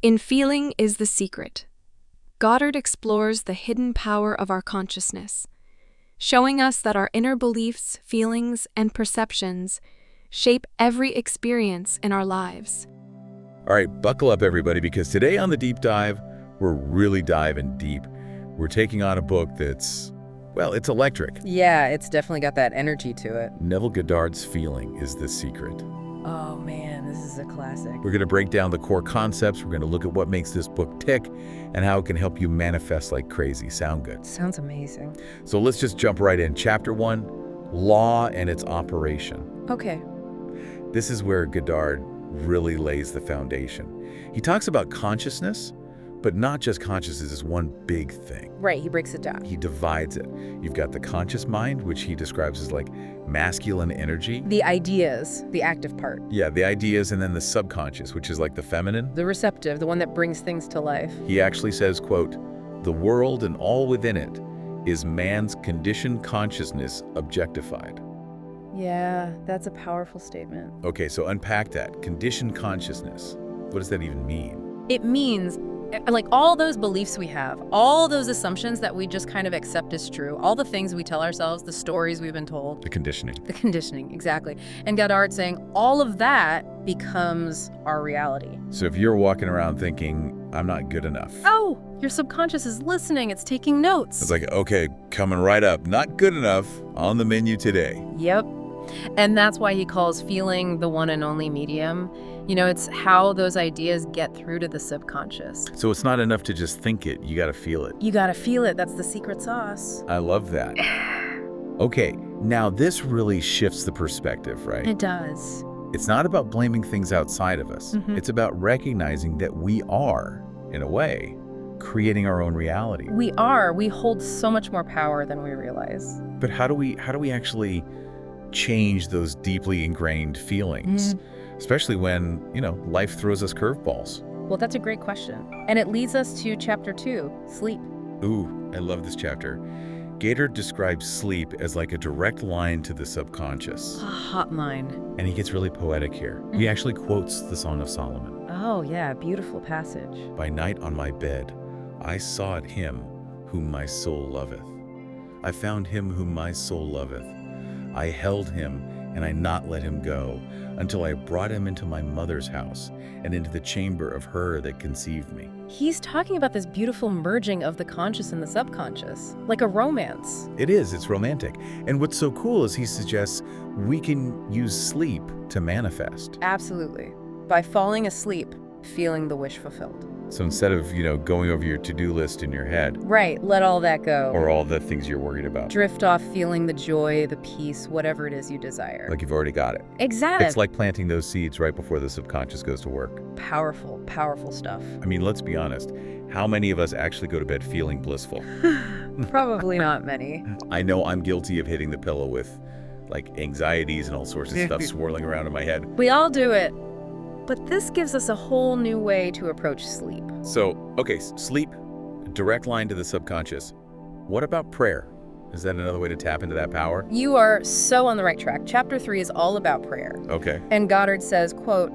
In Feeling is the Secret, Goddard explores the hidden power of our consciousness, showing us that our inner beliefs, feelings, and perceptions shape every experience in our lives. All right, buckle up, everybody, because today on the Deep Dive, we're really diving deep. We're taking on a book that's, well, it's electric. Yeah, it's definitely got that energy to it. Neville Goddard's Feeling is the Secret. Oh man, this is a classic. We're going to break down the core concepts. We're going to look at what makes this book tick and how it can help you manifest like crazy. Sound good? Sounds amazing. So let's just jump right in. Chapter 1, Law and its Operation. Okay. This is where Goddard really lays the foundation. He talks about consciousness, but not just consciousness as one big thing. Right, he breaks it down. He divides it. You've got the conscious mind, which he describes as like masculine energy. The ideas, the active part. Yeah, the ideas, and then the subconscious, which is like the feminine. The receptive, the one that brings things to life. He actually says, quote, "The world and all within it is man's conditioned consciousness objectified." Yeah, that's a powerful statement. Okay, so unpack that. Conditioned consciousness. What does that even mean? It means, like, all those beliefs we have, all those assumptions that we just kind of accept as true, all the things we tell ourselves, the stories we've been told. The conditioning. The conditioning, exactly. And Goddard's saying all of that becomes our reality. So if you're walking around thinking, I'm not good enough. Oh, your subconscious is listening. It's taking notes. It's like, okay, coming right up. Not good enough on the menu today. Yep. And that's why he calls feeling the one and only medium. You know, it's how those ideas get through to the subconscious. So it's not enough to just think it. You got to feel it. You gotta feel it. That's the secret sauce. I love that. Okay, now this really shifts the perspective, right? It does. It's not about blaming things outside of us. It's about recognizing that we are, in a way, creating our own reality. We are. We hold so much more power than we realize. But how do we actually change those deeply ingrained feelings? Especially when, life throws us curveballs. Well, that's a great question. And it leads us to chapter 2, sleep. Ooh, I love this chapter. Goddard describes sleep as like a direct line to the subconscious. A hotline. And he gets really poetic here. He actually quotes the Song of Solomon. Oh, yeah, beautiful passage. "By night on my bed, I sought him whom my soul loveth. I found him whom my soul loveth. I held him, and I not let him go, until I brought him into my mother's house, and into the chamber of her that conceived me." He's talking about this beautiful merging of the conscious and the subconscious, like a romance. It is, it's romantic. And what's so cool is he suggests we can use sleep to manifest. Absolutely. By falling asleep, feeling the wish fulfilled. So instead of, going over your to-do list in your head, Right, let all that go. or all the things you're worried about, Drift off feeling the joy, the peace, whatever it is you desire. like you've already got it. Exactly. It's like planting those seeds right before the subconscious goes to work. Powerful, powerful stuff. I mean, let's be honest. How many of us actually go to bed feeling blissful? Probably not many. I know I'm guilty of hitting the pillow with, like, anxieties and all sorts of stuff swirling around in my head. We all do it. But this gives us a whole new way to approach sleep. So, okay, sleep, direct line to the subconscious. What about prayer? Is that another way to tap into that power? You are so on the right track. Chapter 3 is all about prayer. Okay. And Goddard says, quote,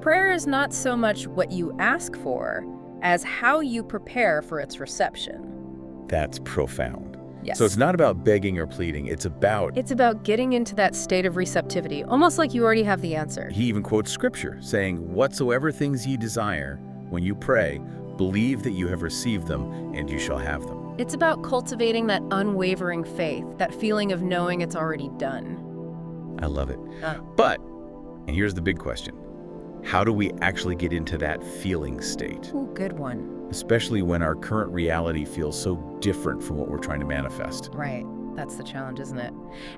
"Prayer is not so much what you ask for as how you prepare for its reception." That's profound. Yes. So it's not about begging or pleading. It's about getting into that state of receptivity, almost like you already have the answer. He even quotes scripture saying, "Whatsoever things ye desire, when you pray, believe that you have received them, and you shall have them." It's about cultivating that unwavering faith, that feeling of knowing it's already done. I love it. But, and here's the big question, how do we actually get into that feeling state? Ooh, good one. Especially when our current reality feels so different from what we're trying to manifest. Right. That's the challenge, isn't it?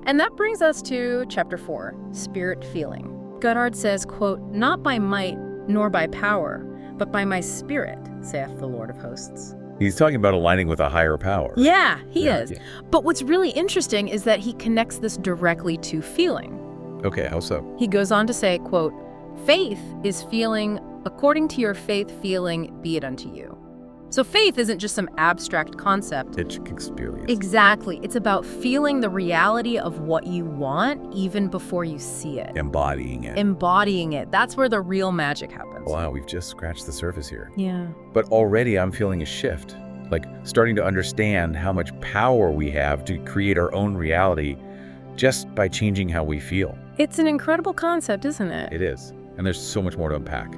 And that brings us to chapter 4, spirit feeling. Goddard says, quote, "Not by might nor by power, but by my spirit, saith the Lord of hosts." He's talking about aligning with a higher power. Yeah, he is. Yeah. But what's really interesting is that he connects this directly to feeling. Okay, how so? He goes on to say, quote, "Faith is feeling, according to your faith feeling, be it unto you." So faith isn't just some abstract concept. It's experience. Exactly. It's about feeling the reality of what you want even before you see it. Embodying it. Embodying it. That's where the real magic happens. Wow, we've just scratched the surface here. Yeah. But already I'm feeling a shift, like starting to understand how much power we have to create our own reality just by changing how we feel. It's an incredible concept, isn't it? It is. And there's so much more to unpack.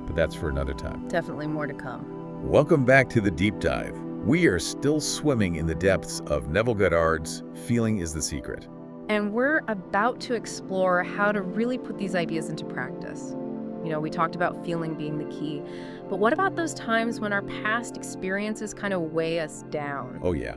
But that's for another time. Definitely more to come. Welcome back to the Deep Dive. We are still swimming in the depths of Neville Goddard's Feeling is the Secret. And we're about to explore how to really put these ideas into practice. You know, we talked about feeling being the key, but what about those times when our past experiences kind of weigh us down? Oh yeah,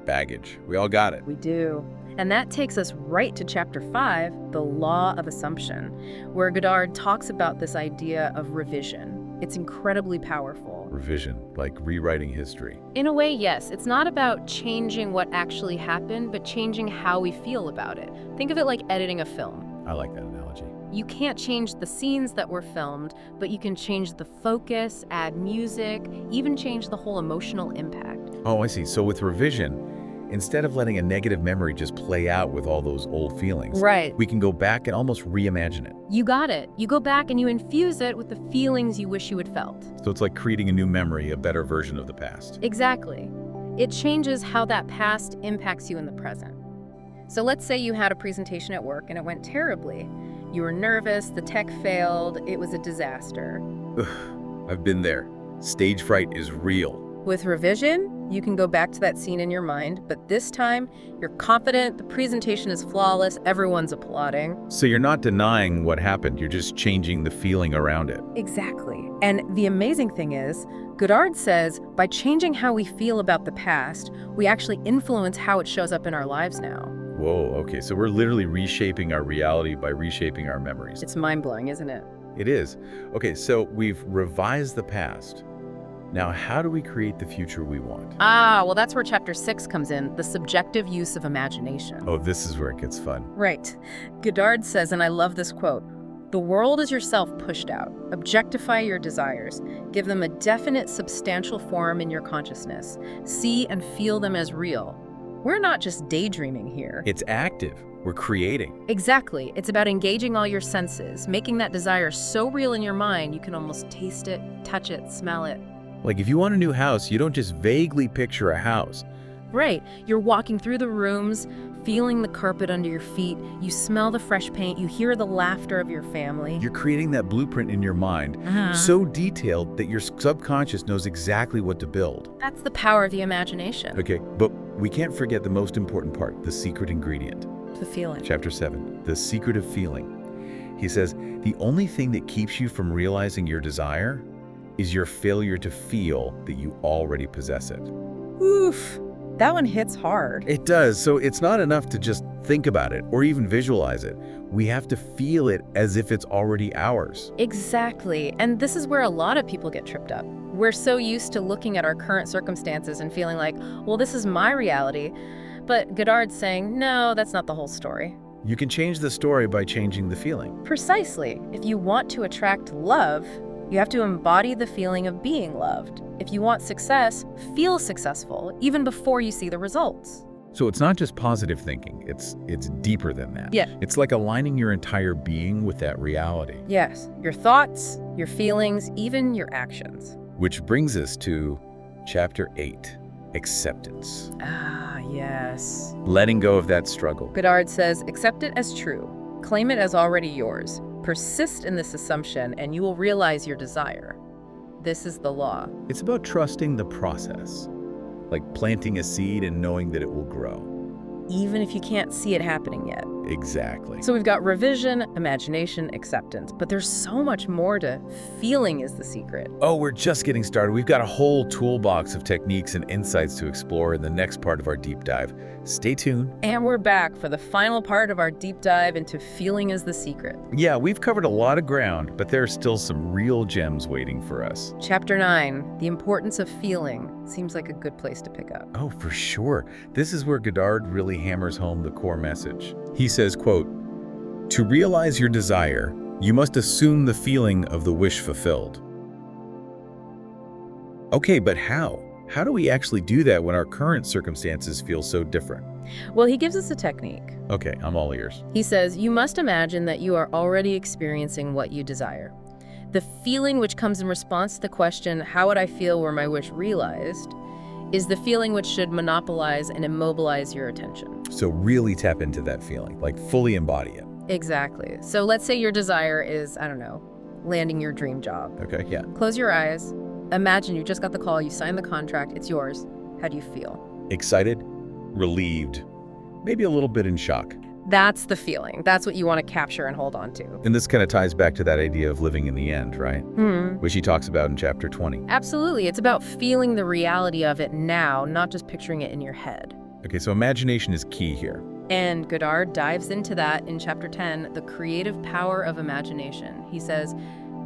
baggage. We all got it. We do. And that takes us right to Chapter 5, The Law of Assumption, where Goddard talks about this idea of revision. It's incredibly powerful. Revision, like rewriting history. In a way, yes. It's not about changing what actually happened, but changing how we feel about it. Think of it like editing a film. I like that analogy. You can't change the scenes that were filmed, but you can change the focus, add music, even change the whole emotional impact. Oh, I see. So with revision, instead of letting a negative memory just play out with all those old feelings, Right. we can go back and almost reimagine it. You got it. You go back and you infuse it with the feelings you wish you had felt. So it's like creating a new memory, a better version of the past. Exactly. It changes how that past impacts you in the present. So let's say you had a presentation at work and it went terribly. You were nervous, the tech failed, it was a disaster. I've been there. Stage fright is real. With revision, you can go back to that scene in your mind, but this time, you're confident, the presentation is flawless, everyone's applauding. So you're not denying what happened, you're just changing the feeling around it. Exactly. And the amazing thing is, Goddard says, by changing how we feel about the past, we actually influence how it shows up in our lives now. Whoa, okay, so we're literally reshaping our reality by reshaping our memories. It's mind-blowing, isn't it? It is. Okay, so we've revised the past. Now, how do we create the future we want? Well, that's where Chapter 6 comes in, the subjective use of imagination. Oh, this is where it gets fun. Right. Goddard says, and I love this quote, "The world is yourself pushed out. Objectify your desires. Give them a definite, substantial form in your consciousness. See and feel them as real." We're not just daydreaming here. It's active. We're creating. Exactly. It's about engaging all your senses, making that desire so real in your mind you can almost taste it, touch it, smell it. Like if you want a new house, you don't just vaguely picture a house. Right. You're walking through the rooms, feeling the carpet under your feet, you smell the fresh paint, you hear the laughter of your family. You're creating that blueprint in your mind, so detailed that your subconscious knows exactly what to build. That's the power of the imagination. Okay, but we can't forget the most important part, the secret ingredient. The feeling. Chapter 7, the secret of feeling. He says, the only thing that keeps you from realizing your desire is your failure to feel that you already possess it. Oof. That one hits hard. It does. So it's not enough to just think about it or even visualize it. We have to feel it as if it's already ours. Exactly. And this is where a lot of people get tripped up. We're so used to looking at our current circumstances and feeling like, well, this is my reality. But Goddard's saying, no, that's not the whole story. You can change the story by changing the feeling. Precisely. If you want to attract love, you have to embody the feeling of being loved. If you want success, feel successful, even before you see the results. So it's not just positive thinking, it's deeper than that. Yeah. It's like aligning your entire being with that reality. Yes, your thoughts, your feelings, even your actions. Which brings us to Chapter 8, Acceptance. Yes. Letting go of that struggle. Goddard says, accept it as true. Claim it as already yours. Persist in this assumption and you will realize your desire. This is the law. It's about trusting the process, like planting a seed and knowing that it will grow. Even if you can't see it happening yet. Exactly. So we've got revision, imagination, acceptance, but there's so much more to feeling is the secret. Oh, we're just getting started. We've got a whole toolbox of techniques and insights to explore in the next part of our deep dive. Stay tuned. And we're back for the final part of our deep dive into feeling is the secret. Yeah, we've covered a lot of ground, but there's still some real gems waiting for us. Chapter 9, the importance of feeling, seems like a good place to pick up. Oh, for sure. This is where Goddard really hammers home the core message. He says, quote, "To realize your desire, you must assume the feeling of the wish fulfilled." Okay, but how? How do we actually do that when our current circumstances feel so different? Well, he gives us a technique. Okay, I'm all ears. He says, you must imagine that you are already experiencing what you desire. The feeling which comes in response to the question, how would I feel were my wish realized, is the feeling which should monopolize and immobilize your attention. So really tap into that feeling, like fully embody it. Exactly. So let's say your desire is, I don't know, landing your dream job. Okay, yeah. Close your eyes. Imagine you just got the call, you signed the contract, it's yours. How do you feel? Excited, relieved, maybe a little bit in shock. That's the feeling. That's what you want to capture and hold on to. And this kind of ties back to that idea of living in the end, right? Which he talks about in chapter 20. Absolutely. It's about feeling the reality of it now, not just picturing it in your head. Okay, so imagination is key here. And Goddard dives into that in chapter 10, the creative power of imagination. He says,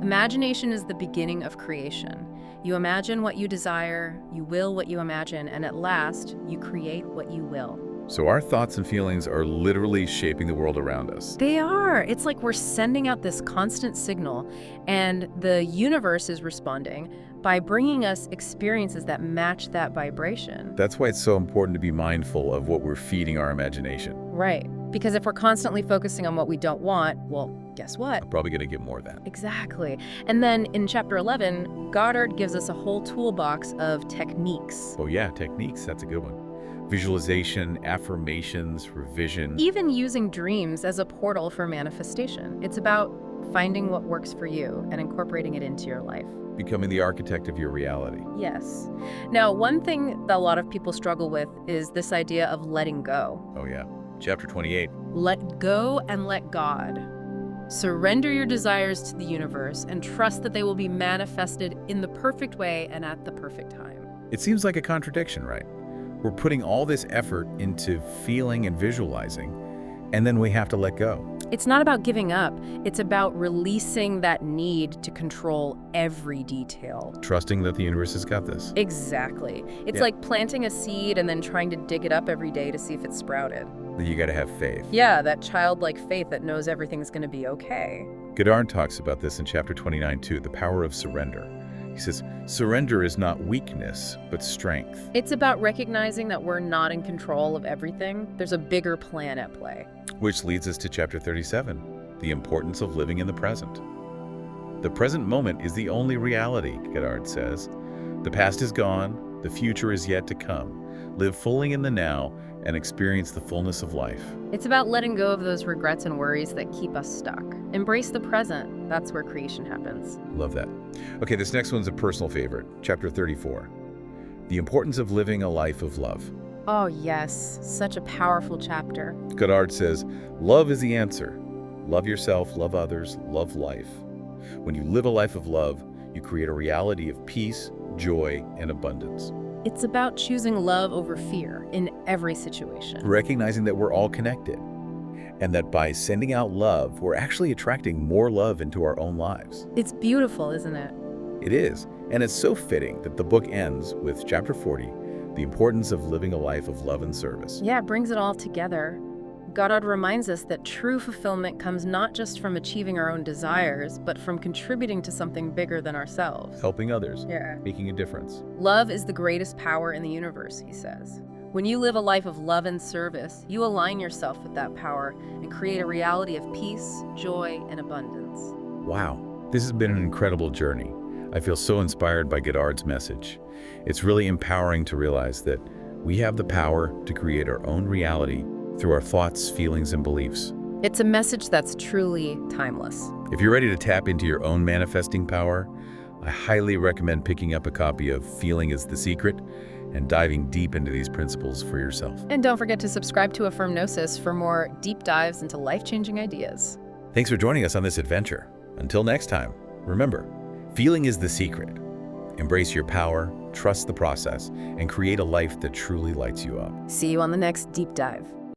imagination is the beginning of creation. You imagine what you desire, you will what you imagine, and at last, you create what you will. So our thoughts and feelings are literally shaping the world around us. They are. It's like we're sending out this constant signal, and the universe is responding by bringing us experiences that match that vibration. That's why it's so important to be mindful of what we're feeding our imagination. Right. Because if we're constantly focusing on what we don't want, well, guess what? I'm probably going to get more of that. Exactly. And then in chapter 11, Goddard gives us a whole toolbox of techniques. Oh yeah, techniques, that's a good one. Visualization, affirmations, revision. Even using dreams as a portal for manifestation. It's about finding what works for you and incorporating it into your life. Becoming the architect of your reality. Yes. Now, one thing that a lot of people struggle with is this idea of letting go. Oh yeah. Chapter 28. Let go and let God. Surrender your desires to the universe and trust that they will be manifested in the perfect way and at the perfect time. It seems like a contradiction, right? We're putting all this effort into feeling and visualizing, and then we have to let go. It's not about giving up. It's about releasing that need to control every detail. Trusting that the universe has got this. Exactly. It's like planting a seed and then trying to dig it up every day to see if it's sprouted. You got to have faith. Yeah, that childlike faith that knows everything's going to be okay. Goddard talks about this in chapter 29 too, the power of surrender. He says, surrender is not weakness, but strength. It's about recognizing that we're not in control of everything. There's a bigger plan at play. Which leads us to chapter 37, the importance of living in the present. The present moment is the only reality, Goddard says. The past is gone, the future is yet to come. Live fully in the now and experience the fullness of life. It's about letting go of those regrets and worries that keep us stuck. Embrace the present. That's where creation happens. Love that. Okay, this next one's a personal favorite, chapter 34. The importance of living a life of love. Oh yes, such a powerful chapter. Goddard says, love is the answer. Love yourself, love others, love life. When you live a life of love, you create a reality of peace, joy, and abundance. It's about choosing love over fear in every situation. Recognizing that we're all connected, and that by sending out love, we're actually attracting more love into our own lives. It's beautiful, isn't it? It is, and it's so fitting that the book ends with chapter 40, the importance of living a life of love and service. Yeah, it brings it all together. Goddard reminds us that true fulfillment comes not just from achieving our own desires, but from contributing to something bigger than ourselves. Helping others, Yeah. making a difference. Love is the greatest power in the universe, he says. When you live a life of love and service, you align yourself with that power and create a reality of peace, joy, and abundance. Wow, this has been an incredible journey. I feel so inspired by Goddard's message. It's really empowering to realize that we have the power to create our own reality through our thoughts, feelings, and beliefs. It's a message that's truly timeless. If you're ready to tap into your own manifesting power, I highly recommend picking up a copy of Feeling is the Secret and diving deep into these principles for yourself. And don't forget to subscribe to Affirm Gnosis for more deep dives into life-changing ideas. Thanks for joining us on this adventure. Until next time, remember, feeling is the secret. Embrace your power, trust the process, and create a life that truly lights you up. See you on the next deep dive.